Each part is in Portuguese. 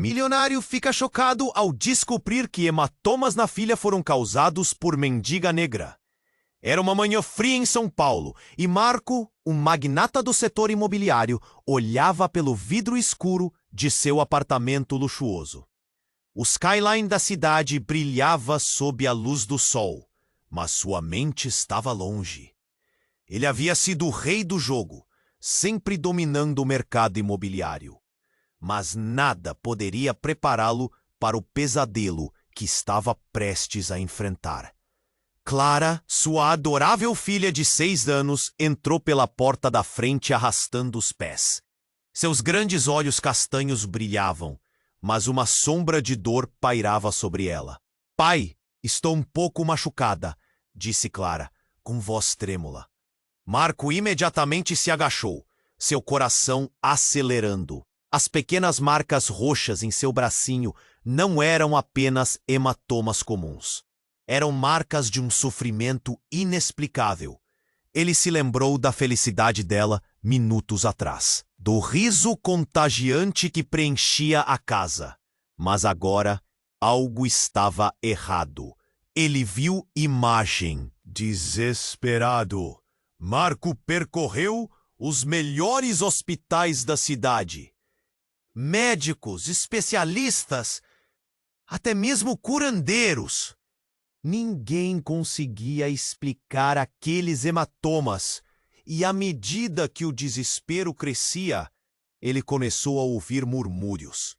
Milionário fica chocado ao descobrir que hematomas na filha foram causados por mendiga negra. Era uma manhã fria em São Paulo e Marco, um magnata do setor imobiliário, olhava pelo vidro escuro de seu apartamento luxuoso. O skyline da cidade brilhava sob a luz do sol, mas sua mente estava longe. Ele havia sido o rei do jogo, sempre dominando o mercado imobiliário. Mas nada poderia prepará-lo para o pesadelo que estava prestes a enfrentar. Clara, sua adorável filha de 6 anos, entrou pela porta da frente arrastando os pés. Seus grandes olhos castanhos brilhavam, mas uma sombra de dor pairava sobre ela. "Pai, estou um pouco machucada", disse Clara, com voz trêmula. Marco imediatamente se agachou, seu coração acelerando. As pequenas marcas roxas em seu bracinho não eram apenas hematomas comuns. Eram marcas de um sofrimento inexplicável. Ele se lembrou da felicidade dela minutos atrás, do riso contagiante que preenchia a casa. Mas agora, algo estava errado. Ele viu imagem. Desesperado, Marco percorreu os melhores hospitais da cidade. Médicos, especialistas, até mesmo curandeiros. Ninguém conseguia explicar aqueles hematomas, e à medida que o desespero crescia, ele começou a ouvir murmúrios.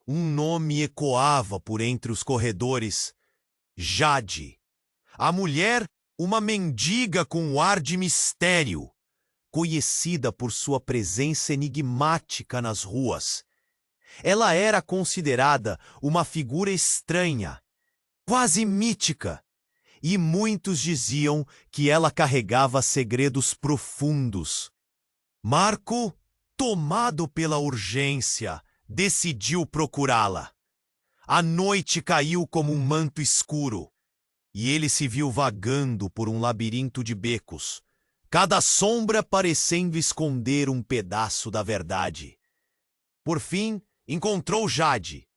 Um nome ecoava por entre os corredores: Jade. A mulher, uma mendiga com um ar de mistério, conhecida por sua presença enigmática nas ruas. Ela era considerada uma figura estranha, quase mítica, e muitos diziam que ela carregava segredos profundos. Marco, tomado pela urgência, decidiu procurá-la. A noite caiu como um manto escuro, e ele se viu vagando por um labirinto de becos, cada sombra parecendo esconder um pedaço da verdade. Por fim, encontrou Jade.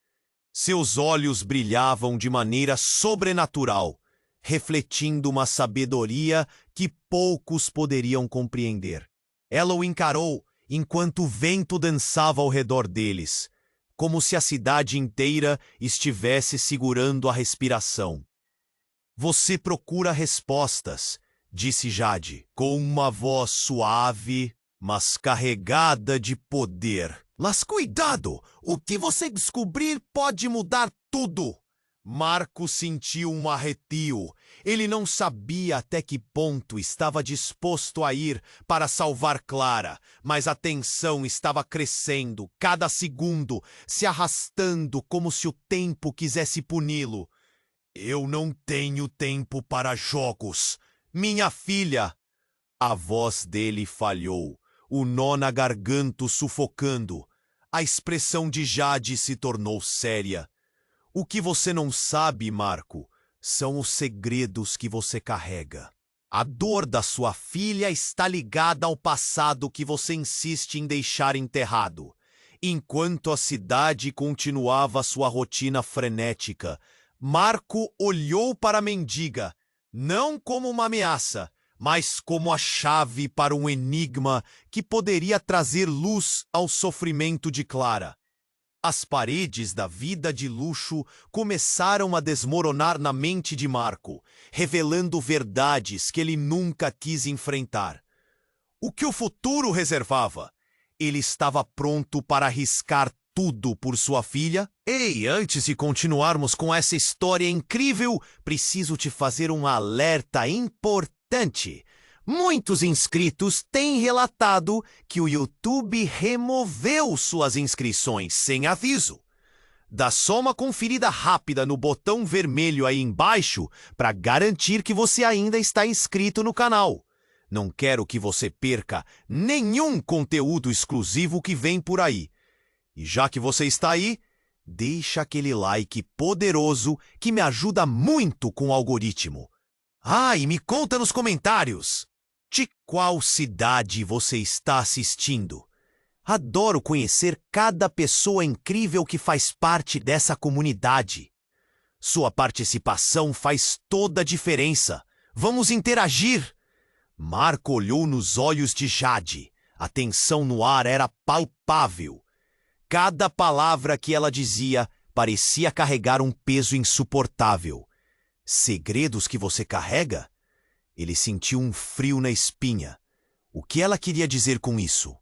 Seus olhos brilhavam de maneira sobrenatural, refletindo uma sabedoria que poucos poderiam compreender. Ela o encarou enquanto o vento dançava ao redor deles, como se a cidade inteira estivesse segurando a respiração. "Você procura respostas", disse Jade, com uma voz suave, mas carregada de poder. "Mas cuidado! O que você descobrir pode mudar tudo!" Marco sentiu um arrepio. Ele não sabia até que ponto estava disposto a ir para salvar Clara, mas a tensão estava crescendo, cada segundo, se arrastando como se o tempo quisesse puni-lo. "Eu não tenho tempo para jogos. Minha filha!" A voz dele falhou, o nó na garganta sufocando. A expressão de Jade se tornou séria. "O que você não sabe, Marco, são os segredos que você carrega. A dor da sua filha está ligada ao passado que você insiste em deixar enterrado." Enquanto a cidade continuava sua rotina frenética, Marco olhou para a mendiga, não como uma ameaça, mas como a chave para um enigma que poderia trazer luz ao sofrimento de Clara. As paredes da vida de luxo começaram a desmoronar na mente de Marco, revelando verdades que ele nunca quis enfrentar. O que o futuro reservava? Ele estava pronto para arriscar tudo por sua filha? Ei, antes de continuarmos com essa história incrível, preciso te fazer um alerta importante. Muitos inscritos têm relatado que o YouTube removeu suas inscrições sem aviso. Dá só uma conferida rápida no botão vermelho aí embaixo para garantir que você ainda está inscrito no canal. Não quero que você perca nenhum conteúdo exclusivo que vem por aí. E já que você está aí, deixa aquele like poderoso que me ajuda muito com o algoritmo. Ah, e me conta nos comentários, de qual cidade você está assistindo? Adoro conhecer cada pessoa incrível que faz parte dessa comunidade. Sua participação faz toda a diferença. Vamos interagir. Marco olhou nos olhos de Jade. A tensão no ar era palpável. Cada palavra que ela dizia parecia carregar um peso insuportável. Segredos que você carrega? Ele sentiu um frio na espinha. O que ela queria dizer com isso?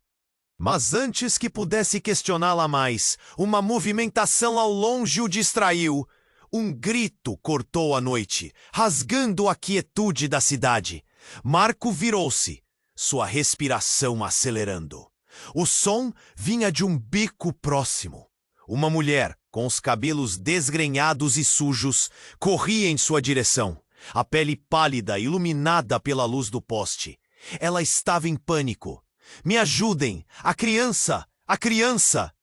Mas antes que pudesse questioná-la mais, uma movimentação ao longe o distraiu. Um grito cortou a noite, rasgando a quietude da cidade. Marco virou-se, sua respiração acelerando. O som vinha de um beco próximo. Uma mulher, com os cabelos desgrenhados e sujos, corria em sua direção, a pele pálida, iluminada pela luz do poste. Ela estava em pânico. Me ajudem! A criança! A criança!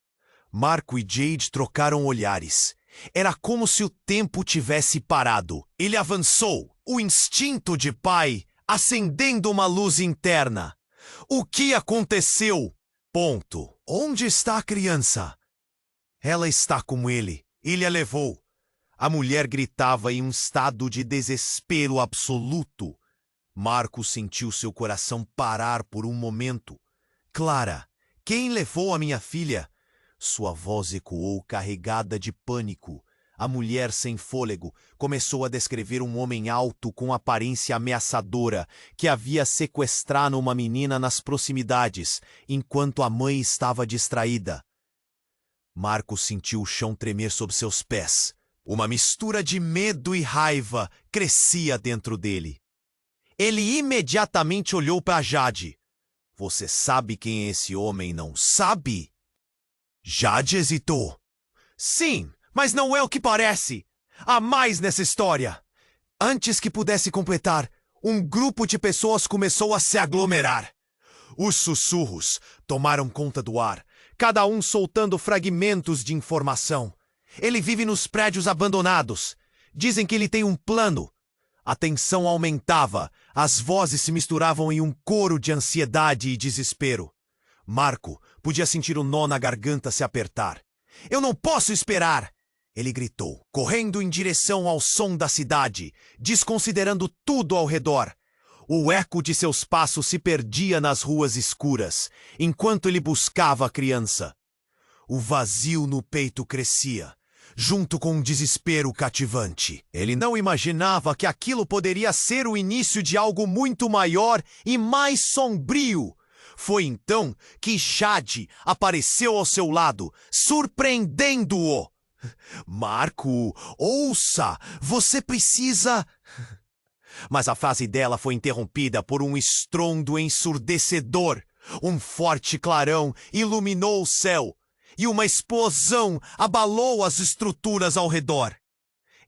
Marco e Jade trocaram olhares. Era como se o tempo tivesse parado. Ele avançou, o instinto de pai, acendendo uma luz interna. O que aconteceu? Ponto. Onde está a criança? Ela está com ele. Ele a levou. A mulher gritava em um estado de desespero absoluto. Marco sentiu seu coração parar por um momento. Clara, quem levou a minha filha? Sua voz ecoou carregada de pânico. A mulher sem fôlego começou a descrever um homem alto com aparência ameaçadora que havia sequestrado uma menina nas proximidades, enquanto a mãe estava distraída. Marco sentiu o chão tremer sob seus pés. Uma mistura de medo e raiva crescia dentro dele. Ele imediatamente olhou para Jade. Você sabe quem é esse homem, não sabe? Jade hesitou. Sim, mas não é o que parece. Há mais nessa história. Antes que pudesse completar, um grupo de pessoas começou a se aglomerar. Os sussurros tomaram conta do ar, cada um soltando fragmentos de informação. Ele vive nos prédios abandonados. Dizem que ele tem um plano. A tensão aumentava, as vozes se misturavam em um coro de ansiedade e desespero. Marco podia sentir o nó na garganta se apertar. Eu não posso esperar! Ele gritou, correndo em direção ao som da cidade, desconsiderando tudo ao redor. O eco de seus passos se perdia nas ruas escuras, enquanto ele buscava a criança. O vazio no peito crescia, junto com um desespero cativante. Ele não imaginava que aquilo poderia ser o início de algo muito maior e mais sombrio. Foi então que Jade apareceu ao seu lado, surpreendendo-o. Marco, ouça, você precisa... Mas a frase dela foi interrompida por um estrondo ensurdecedor. Um forte clarão iluminou o céu e uma explosão abalou as estruturas ao redor.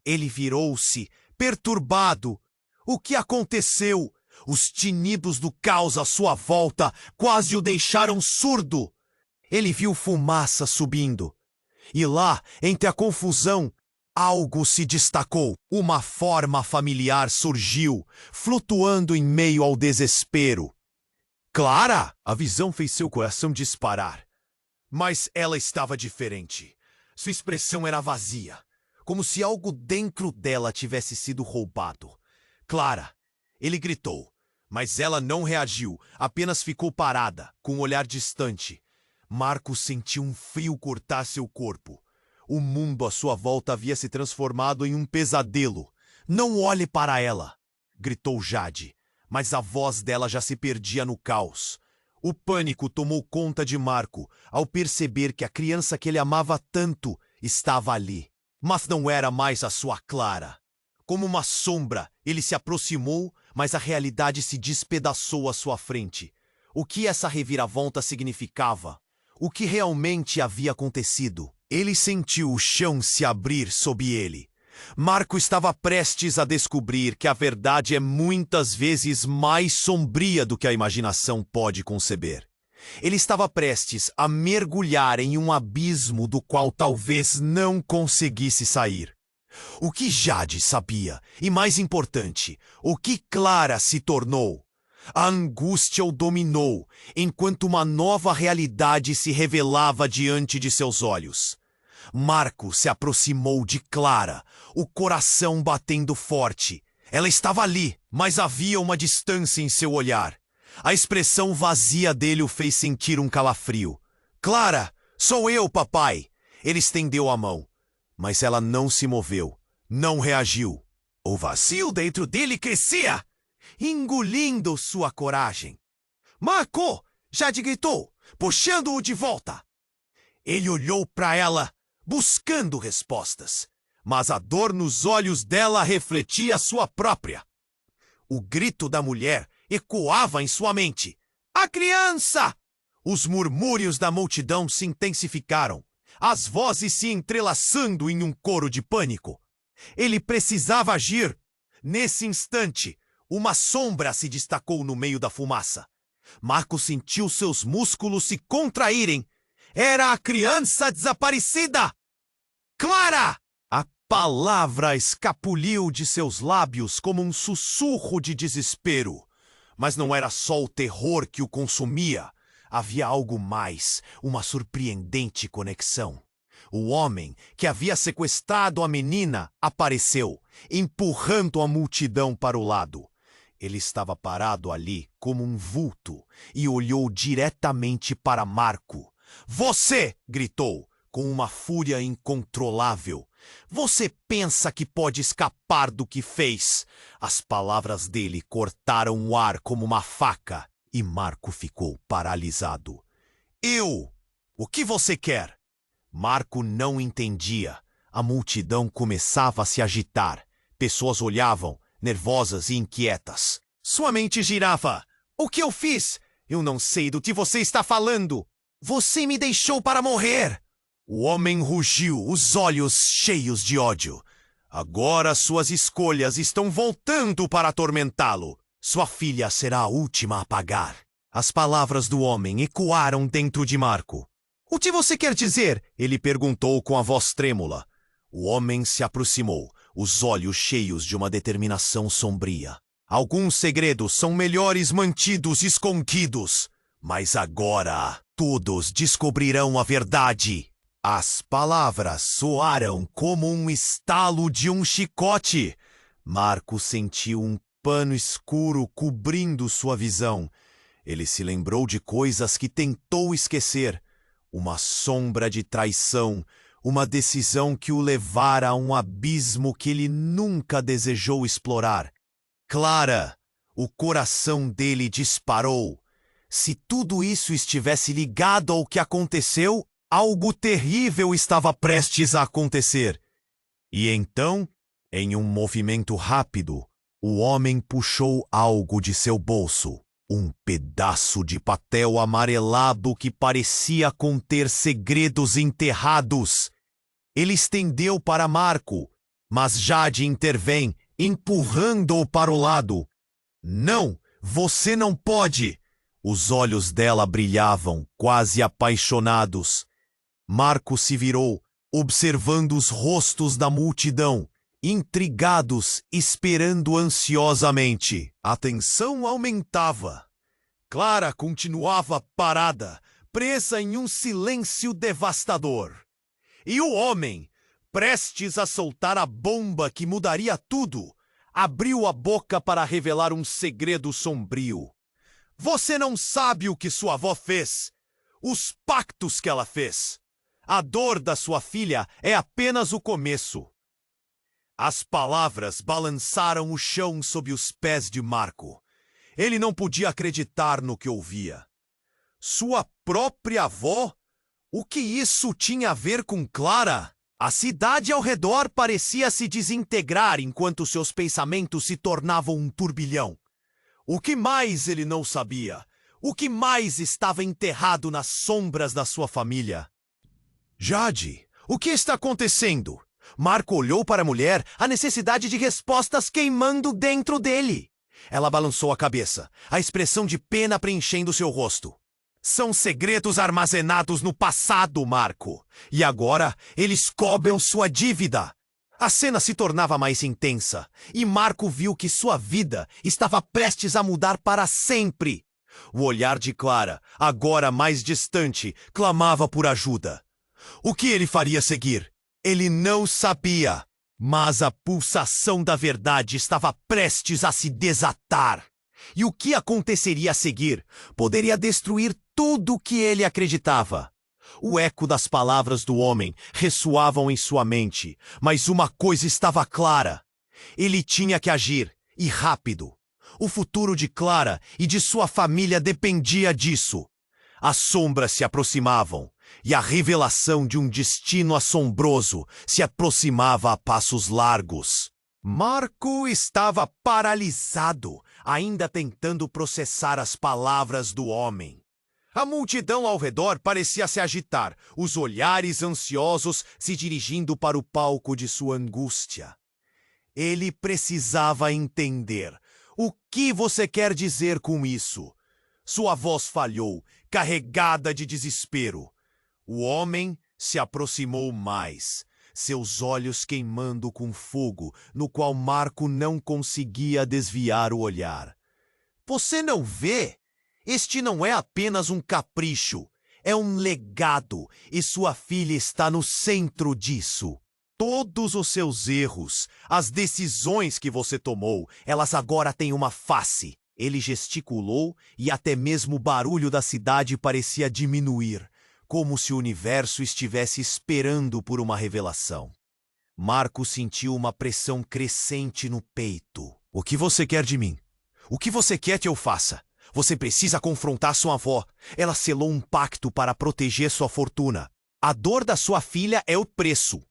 Ele virou-se, perturbado. O que aconteceu? Os tinidos do caos à sua volta quase o deixaram surdo. Ele viu fumaça subindo. E lá, entre a confusão, algo se destacou. Uma forma familiar surgiu, flutuando em meio ao desespero. Clara! A visão fez seu coração disparar. Mas ela estava diferente. Sua expressão era vazia, como se algo dentro dela tivesse sido roubado. Clara! Ele gritou, mas ela não reagiu, apenas ficou parada, com um olhar distante. Marco sentiu um frio cortar seu corpo. O mundo à sua volta havia se transformado em um pesadelo. Não olhe para ela! Gritou Jade, mas a voz dela já se perdia no caos. O pânico tomou conta de Marco ao perceber que a criança que ele amava tanto estava ali. Mas não era mais a sua Clara. Como uma sombra, ele se aproximou, mas a realidade se despedaçou à sua frente. O que essa reviravolta significava? O que realmente havia acontecido? Ele sentiu o chão se abrir sob ele. Marco estava prestes a descobrir que a verdade é muitas vezes mais sombria do que a imaginação pode conceber. Ele estava prestes a mergulhar em um abismo do qual talvez não conseguisse sair. O que Jade sabia, e mais importante, o que Clara se tornou. A angústia o dominou, enquanto uma nova realidade se revelava diante de seus olhos. Marco se aproximou de Clara, o coração batendo forte. Ela estava ali, mas havia uma distância em seu olhar. A expressão vazia dele o fez sentir um calafrio. Clara, sou eu, papai! Ele estendeu a mão, mas ela não se moveu, não reagiu. O vazio dentro dele crescia, engolindo sua coragem. Marco! Jade gritou, puxando-o de volta. Ele olhou para ela, buscando respostas, mas a dor nos olhos dela refletia sua própria. O grito da mulher ecoava em sua mente. A criança! Os murmúrios da multidão se intensificaram, as vozes se entrelaçando em um coro de pânico. Ele precisava agir. Nesse instante, uma sombra se destacou no meio da fumaça. Marco sentiu seus músculos se contraírem. Era a criança desaparecida! Clara! A palavra escapuliu de seus lábios como um sussurro de desespero. Mas não era só o terror que o consumia. Havia algo mais, uma surpreendente conexão. O homem que havia sequestrado a menina apareceu, empurrando a multidão para o lado. Ele estava parado ali como um vulto e olhou diretamente para Marco. Você! Gritou, com uma fúria incontrolável. Você pensa que pode escapar do que fez? As palavras dele cortaram o ar como uma faca e Marco ficou paralisado. Eu! O que você quer? Marco não entendia. A multidão começava a se agitar. Pessoas olhavam, nervosas e inquietas. Sua mente girava. O que eu fiz? Eu não sei do que você está falando. Você me deixou para morrer. O homem rugiu, os olhos cheios de ódio. Agora suas escolhas estão voltando para atormentá-lo. Sua filha será a última a pagar. As palavras do homem ecoaram dentro de Marco. O que você quer dizer? Ele perguntou com a voz trêmula. O homem se aproximou, os olhos cheios de uma determinação sombria. Alguns segredos são melhores mantidos escondidos, mas agora todos descobrirão a verdade. As palavras soaram como um estalo de um chicote. Marco sentiu um pano escuro cobrindo sua visão. Ele se lembrou de coisas que tentou esquecer. Uma sombra de traição, uma decisão que o levara a um abismo que ele nunca desejou explorar. Clara! O coração dele disparou. Se tudo isso estivesse ligado ao que aconteceu, algo terrível estava prestes a acontecer. E então, em um movimento rápido, o homem puxou algo de seu bolso. Um pedaço de papel amarelado que parecia conter segredos enterrados. Ele estendeu para Marco, mas Jade intervém, empurrando-o para o lado. Não, você não pode! Os olhos dela brilhavam, quase apaixonados. Marco se virou, observando os rostos da multidão, intrigados, esperando ansiosamente. A tensão aumentava. Clara continuava parada, presa em um silêncio devastador. E o homem, prestes a soltar a bomba que mudaria tudo, abriu a boca para revelar um segredo sombrio. Você não sabe o que sua avó fez, os pactos que ela fez. A dor da sua filha é apenas o começo. As palavras balançaram o chão sob os pés de Marco. Ele não podia acreditar no que ouvia. Sua própria avó? O que isso tinha a ver com Clara? A cidade ao redor parecia se desintegrar enquanto seus pensamentos se tornavam um turbilhão. O que mais ele não sabia? O que mais estava enterrado nas sombras da sua família? Jade, o que está acontecendo? Marco olhou para a mulher, a necessidade de respostas queimando dentro dele. Ela balançou a cabeça, a expressão de pena preenchendo seu rosto. São segredos armazenados no passado, Marco. E agora eles cobrem sua dívida. A cena se tornava mais intensa, e Marco viu que sua vida estava prestes a mudar para sempre. O olhar de Clara, agora mais distante, clamava por ajuda. O que ele faria a seguir? Ele não sabia, mas a pulsação da verdade estava prestes a se desatar. E o que aconteceria a seguir poderia destruir tudo o que ele acreditava. O eco das palavras do homem ressoavam em sua mente, mas uma coisa estava clara. Ele tinha que agir, e rápido. O futuro de Clara e de sua família dependia disso. As sombras se aproximavam, e a revelação de um destino assombroso se aproximava a passos largos. Marco estava paralisado, ainda tentando processar as palavras do homem. A multidão ao redor parecia se agitar, os olhares ansiosos se dirigindo para o palco de sua angústia. Ele precisava entender. O que você quer dizer com isso? Sua voz falhou, carregada de desespero. O homem se aproximou mais, seus olhos queimando com fogo, no qual Marco não conseguia desviar o olhar. Você não vê? Este não é apenas um capricho, é um legado, e sua filha está no centro disso. Todos os seus erros, as decisões que você tomou, elas agora têm uma face. Ele gesticulou e até mesmo o barulho da cidade parecia diminuir, como se o universo estivesse esperando por uma revelação. Marco sentiu uma pressão crescente no peito. O que você quer de mim? O que você quer que eu faça? Você precisa confrontar sua avó. Ela selou um pacto para proteger sua fortuna. A dor da sua filha é o preço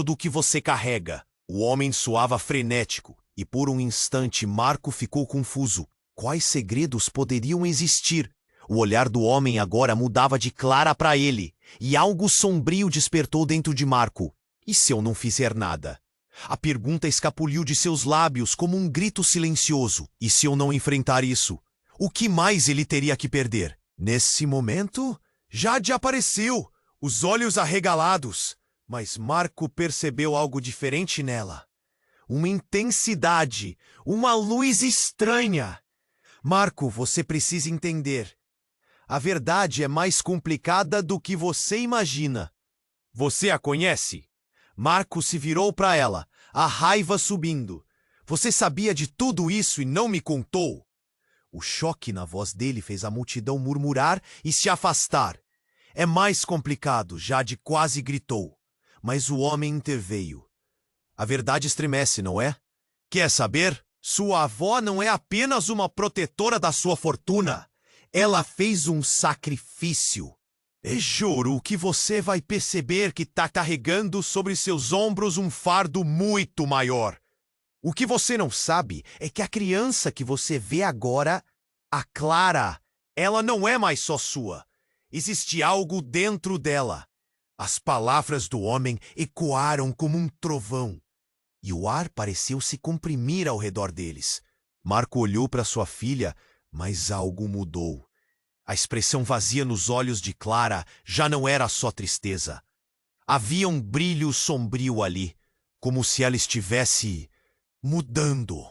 do que você carrega. O homem soava frenético, e por um instante Marco ficou confuso. Quais segredos poderiam existir? O olhar do homem agora mudava de Clara para ele, e algo sombrio despertou dentro de Marco. E se eu não fizer nada? A pergunta escapuliu de seus lábios como um grito silencioso. E se eu não enfrentar isso? O que mais ele teria que perder? Nesse momento, Jade apareceu, os olhos arregalados. Mas Marco percebeu algo diferente nela. Uma intensidade, uma luz estranha. Marco, você precisa entender. A verdade é mais complicada do que você imagina. Você a conhece? Marco se virou para ela, a raiva subindo. Você sabia de tudo isso e não me contou? O choque na voz dele fez a multidão murmurar e se afastar. É mais complicado, Jade quase gritou. Mas o homem interveio. A verdade estremece, não é? Quer saber? Sua avó não é apenas uma protetora da sua fortuna. Ela fez um sacrifício. E juro que você vai perceber que está carregando sobre seus ombros um fardo muito maior. O que você não sabe é que a criança que você vê agora, a Clara, ela não é mais só sua. Existe algo dentro dela. As palavras do homem ecoaram como um trovão, e o ar pareceu se comprimir ao redor deles. Marco olhou para sua filha, mas algo mudou. A expressão vazia nos olhos de Clara já não era só tristeza. Havia um brilho sombrio ali, como se ela estivesse mudando.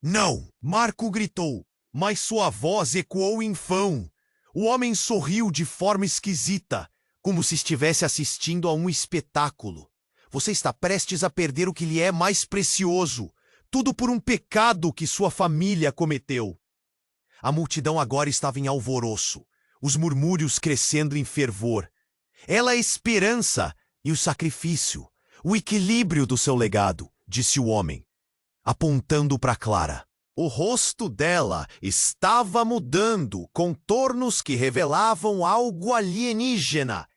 Não! Marco gritou, mas sua voz ecoou em vão. O homem sorriu de forma esquisita, como se estivesse assistindo a um espetáculo. Você está prestes a perder o que lhe é mais precioso, tudo por um pecado que sua família cometeu. A multidão agora estava em alvoroço, os murmúrios crescendo em fervor. Ela é a esperança e o sacrifício, o equilíbrio do seu legado, disse o homem, apontando para Clara. O rosto dela estava mudando, contornos que revelavam algo alienígena,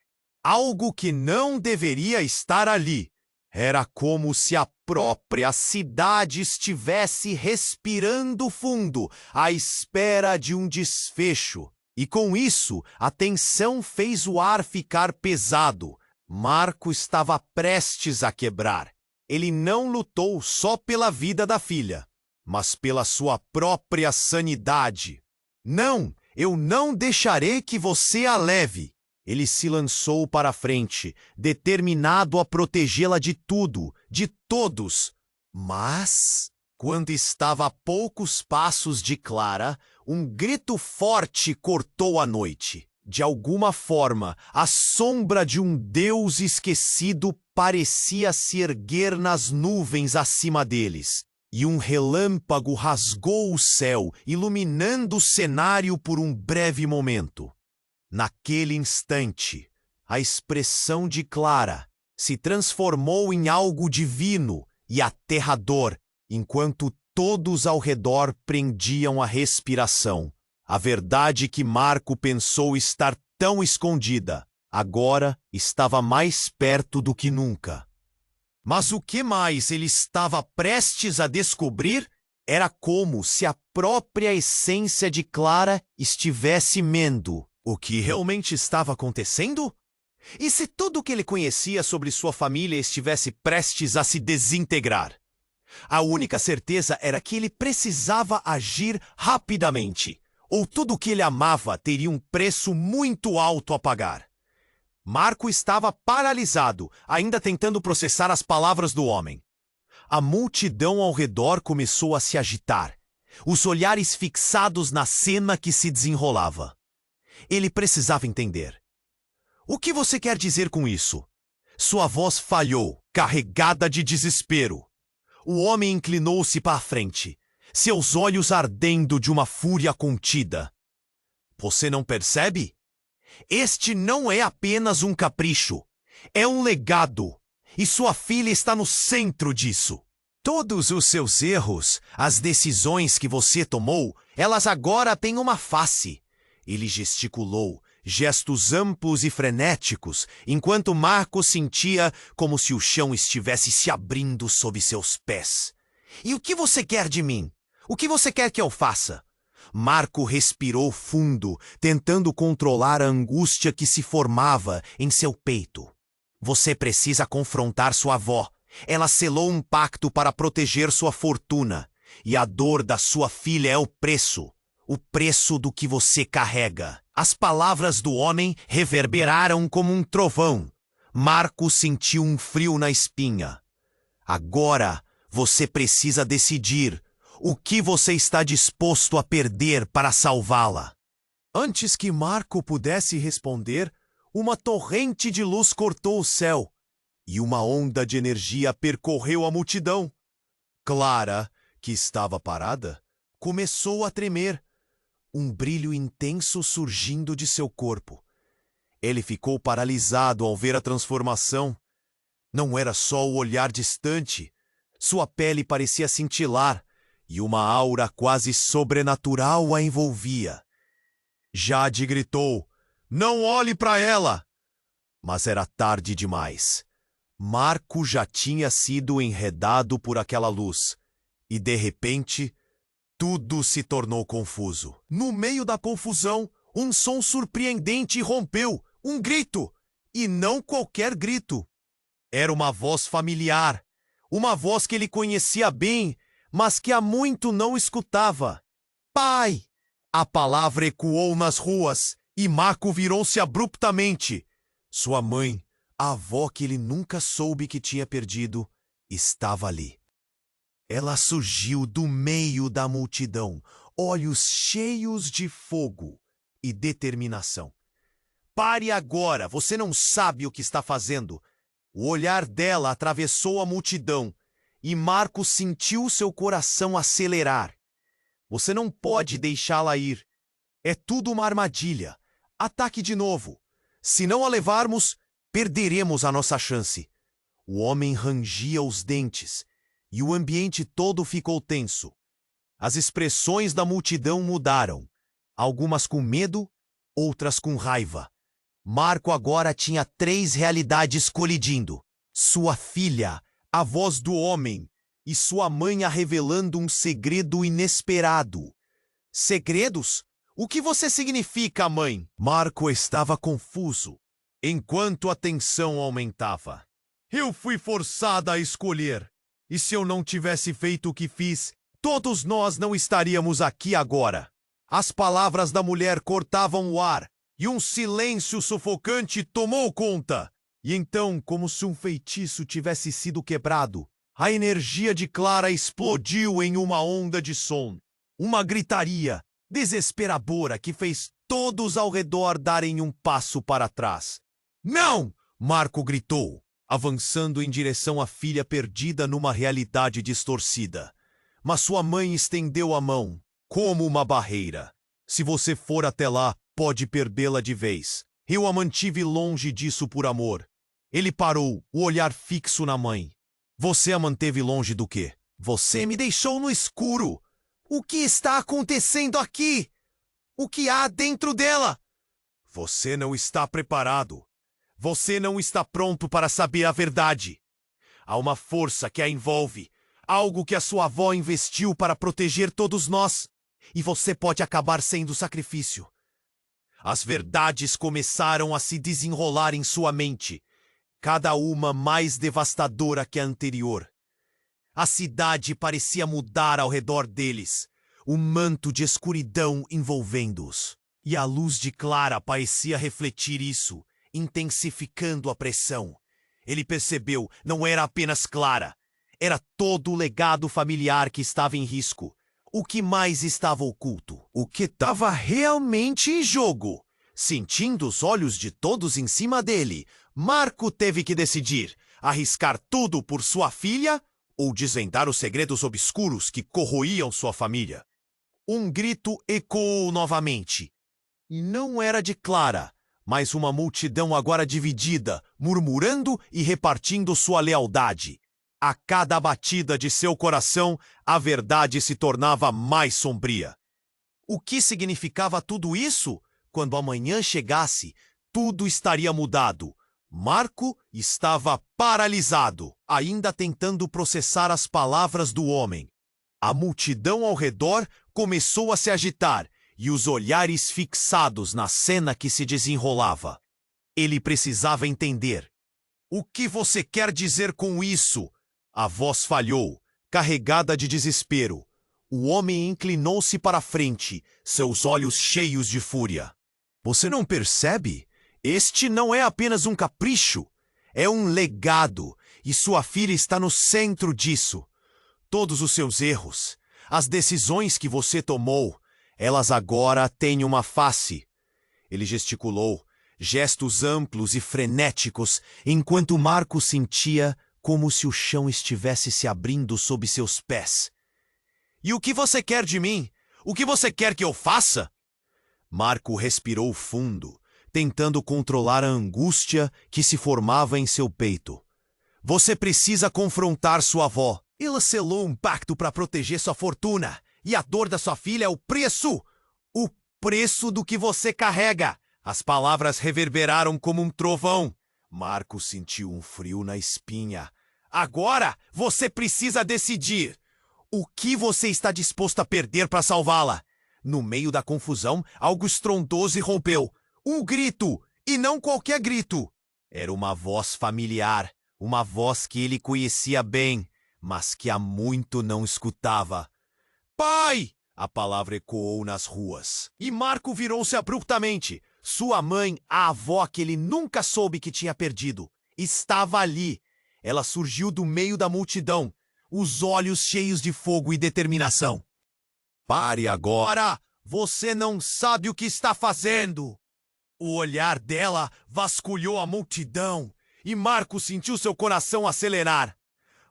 algo que não deveria estar ali. Era como se a própria cidade estivesse respirando fundo, à espera de um desfecho. E com isso, a tensão fez o ar ficar pesado. Marco estava prestes a quebrar. Ele não lutou só pela vida da filha, mas pela sua própria sanidade. Não, eu não deixarei que você a leve. Ele se lançou para a frente, determinado a protegê-la de tudo, de todos. Mas, quando estava a poucos passos de Clara, um grito forte cortou a noite. De alguma forma, a sombra de um deus esquecido parecia se erguer nas nuvens acima deles, e um relâmpago rasgou o céu, iluminando o cenário por um breve momento. Naquele instante, a expressão de Clara se transformou em algo divino e aterrador, enquanto todos ao redor prendiam a respiração. A verdade que Marco pensou estar tão escondida, agora estava mais perto do que nunca. Mas o que mais ele estava prestes a descobrir era como se a própria essência de Clara estivesse mendo. O que realmente estava acontecendo? E se tudo o que ele conhecia sobre sua família estivesse prestes a se desintegrar? A única certeza era que ele precisava agir rapidamente, ou tudo o que ele amava teria um preço muito alto a pagar. Marco estava paralisado, ainda tentando processar as palavras do homem. A multidão ao redor começou a se agitar, os olhares fixados na cena que se desenrolava. Ele precisava entender. O que você quer dizer com isso? Sua voz falhou, carregada de desespero. O homem inclinou-se para a frente, seus olhos ardendo de uma fúria contida. Você não percebe? Este não é apenas um capricho, é um legado, e sua filha está no centro disso. Todos os seus erros, as decisões que você tomou, elas agora têm uma face. Ele gesticulou, gestos amplos e frenéticos, enquanto Marco sentia como se o chão estivesse se abrindo sob seus pés. E o que você quer de mim? O que você quer que eu faça? Marco respirou fundo, tentando controlar a angústia que se formava em seu peito. Você precisa confrontar sua avó. Ela selou um pacto para proteger sua fortuna, e a dor da sua filha é o preço do que você carrega. As palavras do homem reverberaram como um trovão. Marco sentiu um frio na espinha. Agora você precisa decidir o que você está disposto a perder para salvá-la. Antes que Marco pudesse responder, uma torrente de luz cortou o céu, e uma onda de energia percorreu a multidão. Clara, que estava parada, começou a tremer, um brilho intenso surgindo de seu corpo. Ele ficou paralisado ao ver a transformação. Não era só o olhar distante. Sua pele parecia cintilar, e uma aura quase sobrenatural a envolvia. Jade gritou, "Não olhe para ela!" Mas era tarde demais. Marco já tinha sido enredado por aquela luz, e de repente, tudo se tornou confuso. No meio da confusão, um som surpreendente rompeu, um grito, e não qualquer grito. Era uma voz familiar, uma voz que ele conhecia bem, mas que há muito não escutava. "Pai!" A palavra ecoou nas ruas, e Marco virou-se abruptamente. Sua mãe, a avó que ele nunca soube que tinha perdido, estava ali. Ela surgiu do meio da multidão, olhos cheios de fogo e determinação. "Pare agora, você não sabe o que está fazendo." O olhar dela atravessou a multidão, e Marco sentiu seu coração acelerar. Você não pode deixá-la ir. É tudo uma armadilha. Ataque de novo. Se não a levarmos, perderemos a nossa chance. O homem rangia os dentes, e o ambiente todo ficou tenso. As expressões da multidão mudaram, algumas com medo, outras com raiva. Marco agora tinha 3 realidades colidindo. Sua filha, a voz do homem, e sua mãe a revelando um segredo inesperado. Segredos? O que você significa, mãe? Marco estava confuso, enquanto a tensão aumentava. Eu fui forçada a escolher. E se eu não tivesse feito o que fiz, todos nós não estaríamos aqui agora. As palavras da mulher cortavam o ar, e um silêncio sufocante tomou conta. E então, como se um feitiço tivesse sido quebrado, a energia de Clara explodiu em uma onda de som. Uma gritaria desesperadora que fez todos ao redor darem um passo para trás. Não! Marco gritou, avançando em direção à filha perdida numa realidade distorcida. Mas sua mãe estendeu a mão, como uma barreira. Se você for até lá, pode perdê-la de vez. Eu a mantive longe disso por amor. Ele parou, o olhar fixo na mãe. Você a manteve longe do quê? Você me deixou no escuro. O que está acontecendo aqui? O que há dentro dela? Você não está preparado. Você não está pronto para saber a verdade. Há uma força que a envolve, algo que a sua avó investiu para proteger todos nós, e você pode acabar sendo sacrifício. As verdades começaram a se desenrolar em sua mente, cada uma mais devastadora que a anterior. A cidade parecia mudar ao redor deles, um manto de escuridão envolvendo-os. E a luz de Clara parecia refletir isso, intensificando a pressão. Ele percebeu, não era apenas Clara, era todo o legado familiar que estava em risco. O que mais estava oculto? O que estava realmente em jogo? Sentindo os olhos de todos em cima dele, Marco teve que decidir: arriscar tudo por sua filha ou desvendar os segredos obscuros que corroíam sua família. Um grito ecoou novamente. E não era de Clara, mas uma multidão agora dividida, murmurando e repartindo sua lealdade. A cada batida de seu coração, a verdade se tornava mais sombria. O que significava tudo isso? Quando amanhã chegasse, tudo estaria mudado. Marco estava paralisado, ainda tentando processar as palavras do homem. A multidão ao redor começou a se agitar e os olhares fixados na cena que se desenrolava. Ele precisava entender. O que você quer dizer com isso? A voz falhou, carregada de desespero. O homem inclinou-se para a frente, seus olhos cheios de fúria. Você não percebe? Este não é apenas um capricho. É um legado, e sua filha está no centro disso. Todos os seus erros, as decisões que você tomou, elas agora têm uma face. Ele gesticulou, gestos amplos e frenéticos, enquanto Marco sentia como se o chão estivesse se abrindo sob seus pés. E o que você quer de mim? O que você quer que eu faça? Marco respirou fundo, tentando controlar a angústia que se formava em seu peito. Você precisa confrontar sua avó. Ela selou um pacto para proteger sua fortuna, e a dor da sua filha é o preço do que você carrega. As palavras reverberaram como um trovão. Marco sentiu um frio na espinha. Agora você precisa decidir. O que você está disposto a perder para salvá-la? No meio da confusão, algo estrondoso irrompeu. Um grito, e não qualquer grito. Era uma voz familiar, uma voz que ele conhecia bem, mas que há muito não escutava. Pai! A palavra ecoou nas ruas. E Marco virou-se abruptamente. Sua mãe, a avó que ele nunca soube que tinha perdido, estava ali. Ela surgiu do meio da multidão, os olhos cheios de fogo e determinação. Pare agora! Você não sabe o que está fazendo! O olhar dela vasculhou a multidão e Marco sentiu seu coração acelerar.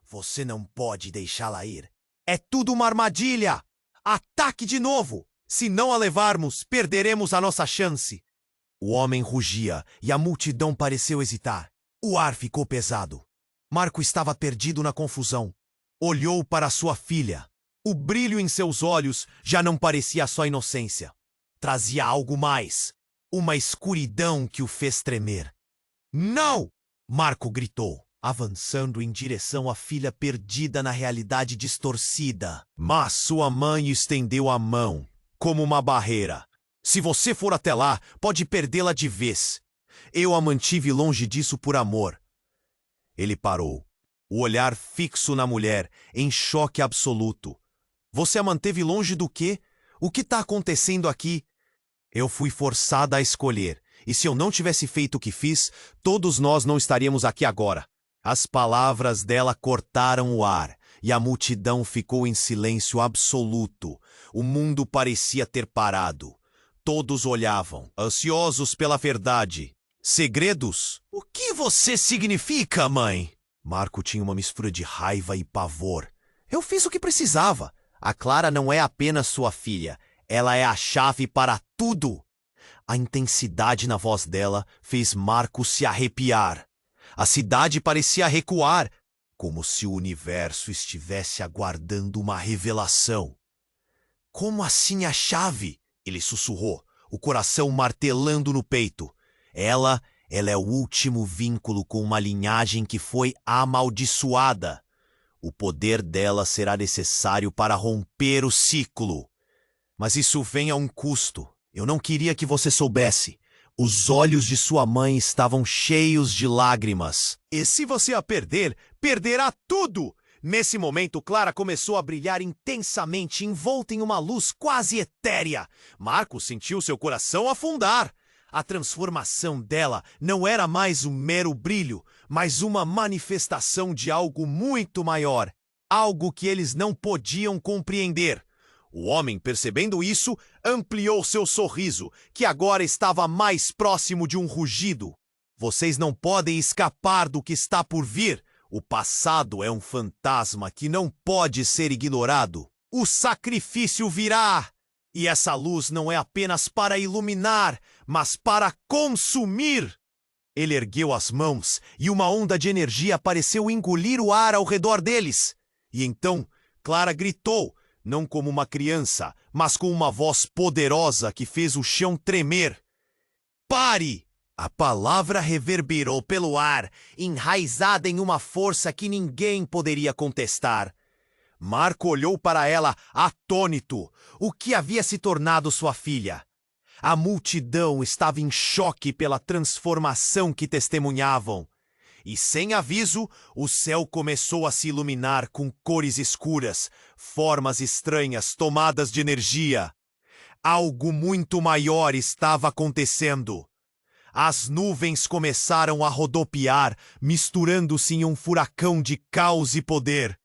Você não pode deixá-la ir. É tudo uma armadilha! Ataque de novo! Se não a levarmos, perderemos a nossa chance. O homem rugia e a multidão pareceu hesitar. O ar ficou pesado. Marco estava perdido na confusão. Olhou para sua filha. O brilho em seus olhos já não parecia só inocência. Trazia algo mais. Uma escuridão que o fez tremer. Não! Marco gritou, avançando em direção à filha perdida na realidade distorcida. Mas sua mãe estendeu a mão, como uma barreira. Se você for até lá, pode perdê-la de vez. Eu a mantive longe disso por amor. Ele parou, o olhar fixo na mulher, em choque absoluto. Você a manteve longe do quê? O que está acontecendo aqui? Eu fui forçada a escolher, E se eu não tivesse feito o que fiz, todos nós não estaríamos aqui agora. As palavras dela cortaram o ar, e a multidão ficou em silêncio absoluto. O mundo parecia ter parado. Todos olhavam, ansiosos pela verdade. Segredos? O que você significa, mãe? Marco tinha uma mistura de raiva e pavor. Eu fiz o que precisava. A Clara não é apenas sua filha. Ela é a chave para tudo. A intensidade na voz dela fez Marco se arrepiar. A cidade parecia recuar, como se o universo estivesse aguardando uma revelação. Como assim a chave? Ele sussurrou, o coração martelando no peito. Ela é o último vínculo com uma linhagem que foi amaldiçoada. O poder dela será necessário para romper o ciclo. Mas isso vem a um custo. Eu não queria que você soubesse. Os olhos de sua mãe estavam cheios de lágrimas. E se você a perder, perderá tudo! Nesse momento, Clara começou a brilhar intensamente, envolta em uma luz quase etérea. Marco sentiu seu coração afundar. A transformação dela não era mais um mero brilho, mas uma manifestação de algo muito maior. Algo que eles não podiam compreender. O homem, percebendo isso, ampliou seu sorriso, que agora estava mais próximo de um rugido. Vocês não podem escapar do que está por vir. O passado é um fantasma que não pode ser ignorado. O sacrifício virá! E essa luz não é apenas para iluminar, mas para consumir! Ele ergueu as mãos e uma onda de energia pareceu engolir o ar ao redor deles. E então, Clara gritou, não como uma criança, mas com uma voz poderosa que fez o chão tremer. Pare! A palavra reverberou pelo ar, enraizada em uma força que ninguém poderia contestar. Marco olhou para ela, atônito. O que havia se tornado sua filha? A multidão estava em choque pela transformação que testemunhavam. E sem aviso, o céu começou a se iluminar com cores escuras, formas estranhas tomadas de energia. Algo muito maior estava acontecendo. As nuvens começaram a rodopiar, misturando-se em um furacão de caos e poder.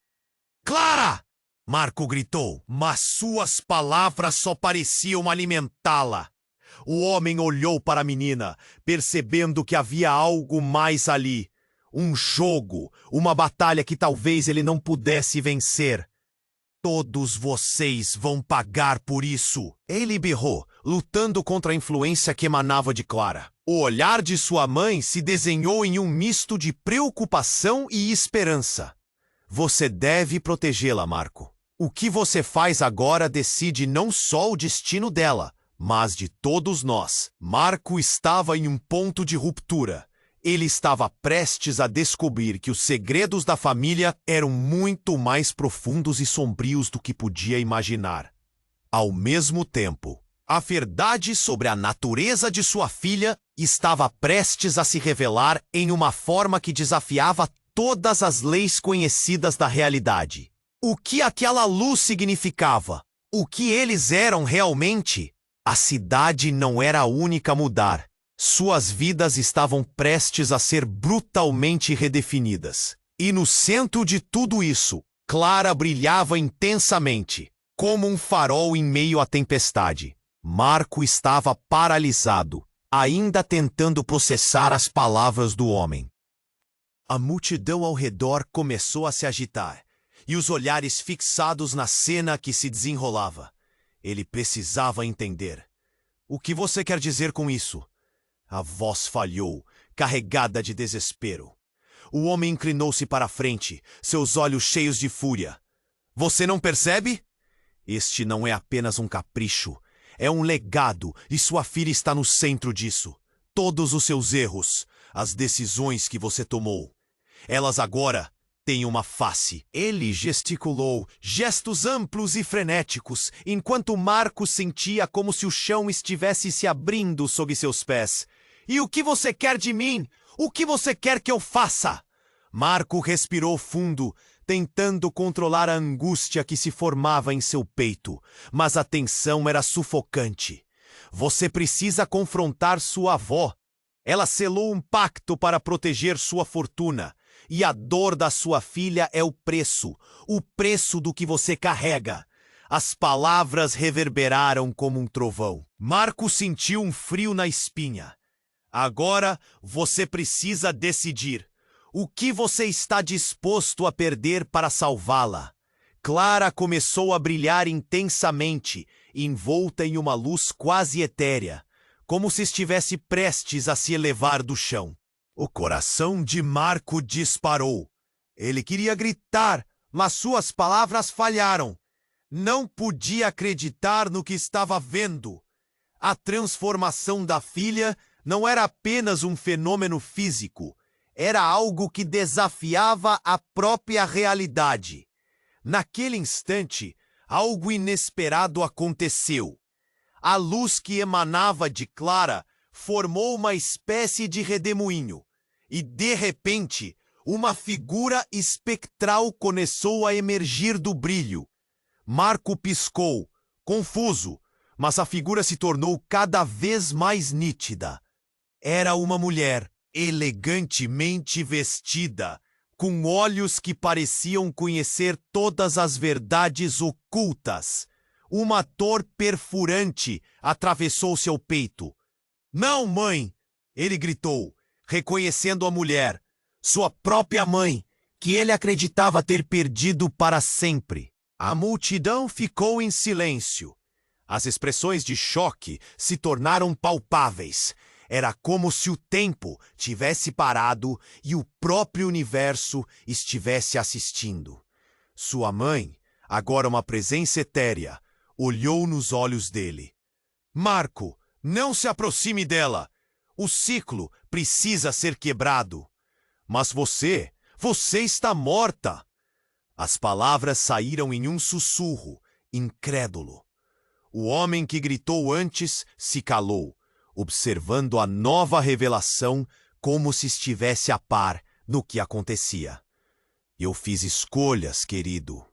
Clara! Marco gritou, mas suas palavras só pareciam alimentá-la. O homem olhou para a menina, percebendo que havia algo mais ali. Um jogo, uma batalha que talvez ele não pudesse vencer. Todos vocês vão pagar por isso. Ele berrou, lutando contra a influência que emanava de Clara. O olhar de sua mãe se desenhou em um misto de preocupação e esperança. Você deve protegê-la, Marco. O que você faz agora decide não só o destino dela, mas de todos nós. Marco estava em um ponto de ruptura. Ele estava prestes a descobrir que os segredos da família eram muito mais profundos e sombrios do que podia imaginar. Ao mesmo tempo, a verdade sobre a natureza de sua filha estava prestes a se revelar em uma forma que desafiava todas as leis conhecidas da realidade. O que aquela luz significava? O que eles eram realmente? A cidade não era a única a mudar. Suas vidas estavam prestes a ser brutalmente redefinidas. E no centro de tudo isso, Clara brilhava intensamente, como um farol em meio à tempestade. Marco estava paralisado, ainda tentando processar as palavras do homem. A multidão ao redor começou a se agitar, e os olhares fixados na cena que se desenrolava. Ele precisava entender. O que você quer dizer com isso? A voz falhou, carregada de desespero. O homem inclinou-se para a frente, seus olhos cheios de fúria. Você não percebe? Este não é apenas um capricho. É um legado e sua filha está no centro disso. Todos os seus erros, as decisões que você tomou. Elas agora têm uma face. Ele gesticulou, gestos amplos e frenéticos, enquanto Marco sentia como se o chão estivesse se abrindo sob seus pés. E o que você quer de mim? O que você quer que eu faça? Marco respirou fundo, tentando controlar a angústia que se formava em seu peito, mas a tensão era sufocante. você precisa confrontar sua avó. Ela selou um pacto para proteger sua fortuna, e a dor da sua filha é o preço do que você carrega. As palavras reverberaram como um trovão. Marco sentiu um frio na espinha. Agora você precisa decidir. O que você está disposto a perder para salvá-la? Clara começou a brilhar intensamente, envolta em uma luz quase etérea, como se estivesse prestes a se elevar do chão. O coração de Marco disparou. Ele queria gritar, mas suas palavras falharam. Não podia acreditar no que estava vendo. A transformação da filha não era apenas um fenômeno físico, era algo que desafiava a própria realidade. Naquele instante, algo inesperado aconteceu. A luz que emanava de Clara formou uma espécie de redemoinho, e de repente, uma figura espectral começou a emergir do brilho. Marco piscou, confuso, mas a figura se tornou cada vez mais nítida. Era uma mulher, elegantemente vestida, com olhos que pareciam conhecer todas as verdades ocultas. Uma dor perfurante atravessou seu peito. "Não, mãe!" ele gritou, reconhecendo a mulher, sua própria mãe, que ele acreditava ter perdido para sempre. A multidão ficou em silêncio. As expressões de choque se tornaram palpáveis. Era como se o tempo tivesse parado e o próprio universo estivesse assistindo. Sua mãe, agora uma presença etérea, olhou nos olhos dele. "Marco, não se aproxime dela. O ciclo precisa ser quebrado. Mas você está morta." As palavras saíram em um sussurro, incrédulo. O homem que gritou antes se calou, observando a nova revelação como se estivesse a par no que acontecia. "Eu fiz escolhas, querido.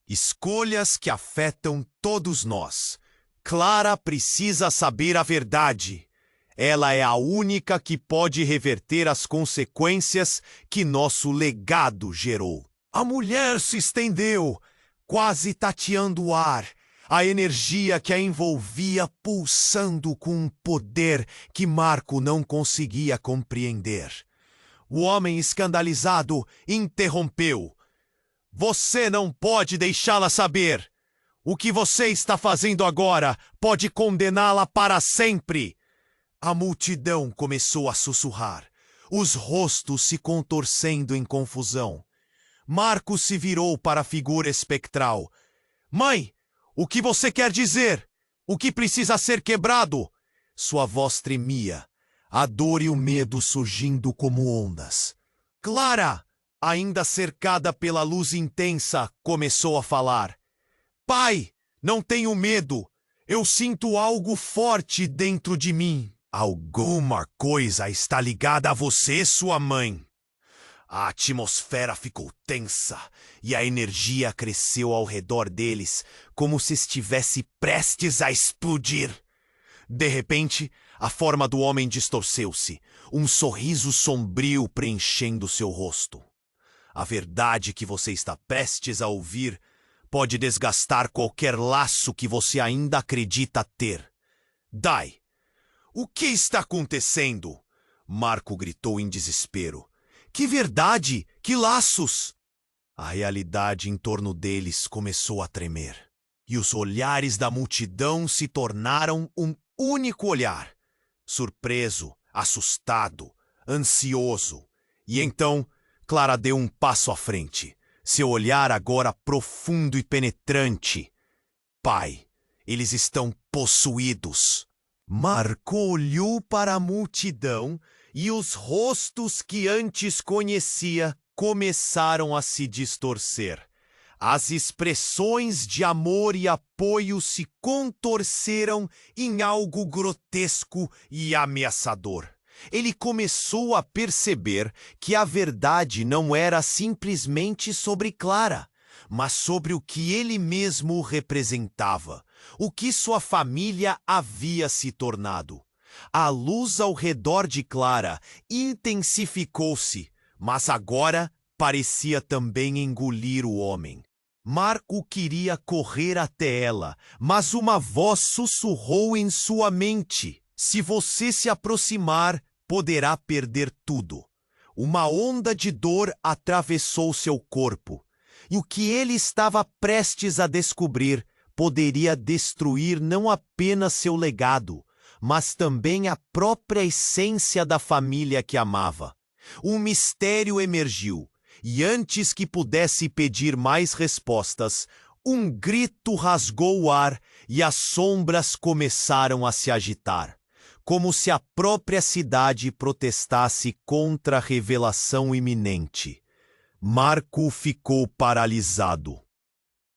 Escolhas que afetam todos nós. Clara precisa saber a verdade. Ela é a única que pode reverter as consequências que nosso legado gerou." A mulher se estendeu, quase tateando o ar, a energia que a envolvia pulsando com um poder que Marco não conseguia compreender. O homem escandalizado interrompeu. "Você não pode deixá-la saber. O que você está fazendo agora pode condená-la para sempre." A multidão começou a sussurrar, os rostos se contorcendo em confusão. Marco se virou para a figura espectral. "Mãe, o que você quer dizer? O que precisa ser quebrado?" Sua voz tremia, a dor e o medo surgindo como ondas. Clara, ainda cercada pela luz intensa, começou a falar. "Pai, não tenho medo. Eu sinto algo forte dentro de mim." "Alguma coisa está ligada a você, sua mãe." A atmosfera ficou tensa e a energia cresceu ao redor deles, como se estivesse prestes a explodir. De repente, a forma do homem distorceu-se, um sorriso sombrio preenchendo seu rosto. "A verdade que você está prestes a ouvir pode desgastar qualquer laço que você ainda acredita ter." "Dai, o que está acontecendo?" Marco gritou em desespero. "Que verdade! Que laços!" A realidade em torno deles começou a tremer, e os olhares da multidão se tornaram um único olhar. Surpreso, assustado, ansioso. E então, Clara deu um passo à frente, seu olhar agora profundo e penetrante. "Pai, eles estão possuídos." Marco olhou para a multidão e os rostos que antes conhecia começaram a se distorcer. As expressões de amor e apoio se contorceram em algo grotesco e ameaçador. Ele começou a perceber que a verdade não era simplesmente sobre Clara, mas sobre o que ele mesmo representava, o que sua família havia se tornado. A luz ao redor de Clara intensificou-se, mas agora parecia também engolir o homem. Marco queria correr até ela, mas uma voz sussurrou em sua mente: se você se aproximar, poderá perder tudo. Uma onda de dor atravessou seu corpo, e o que ele estava prestes a descobrir poderia destruir não apenas seu legado, mas também a própria essência da família que amava. Um mistério emergiu, e antes que pudesse pedir mais respostas, um grito rasgou o ar e as sombras começaram a se agitar, como se a própria cidade protestasse contra a revelação iminente. Marco ficou paralisado,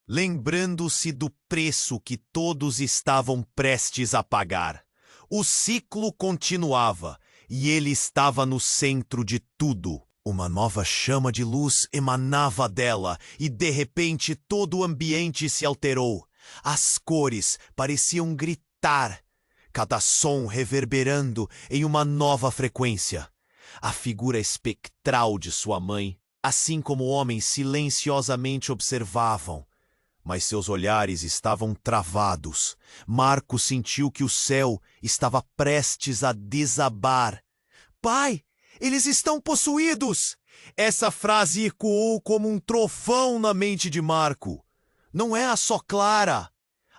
lembrando-se do preço que todos estavam prestes a pagar. O ciclo continuava, e ele estava no centro de tudo. Uma nova chama de luz emanava dela, e de repente todo o ambiente se alterou. As cores pareciam gritar, cada som reverberando em uma nova frequência. A figura espectral de sua mãe, assim como homens silenciosamente observavam, mas seus olhares estavam travados. Marco sentiu que o céu estava prestes a desabar. Pai, eles estão possuídos! Essa frase ecoou como um trovão na mente de Marco. Não era só Clara.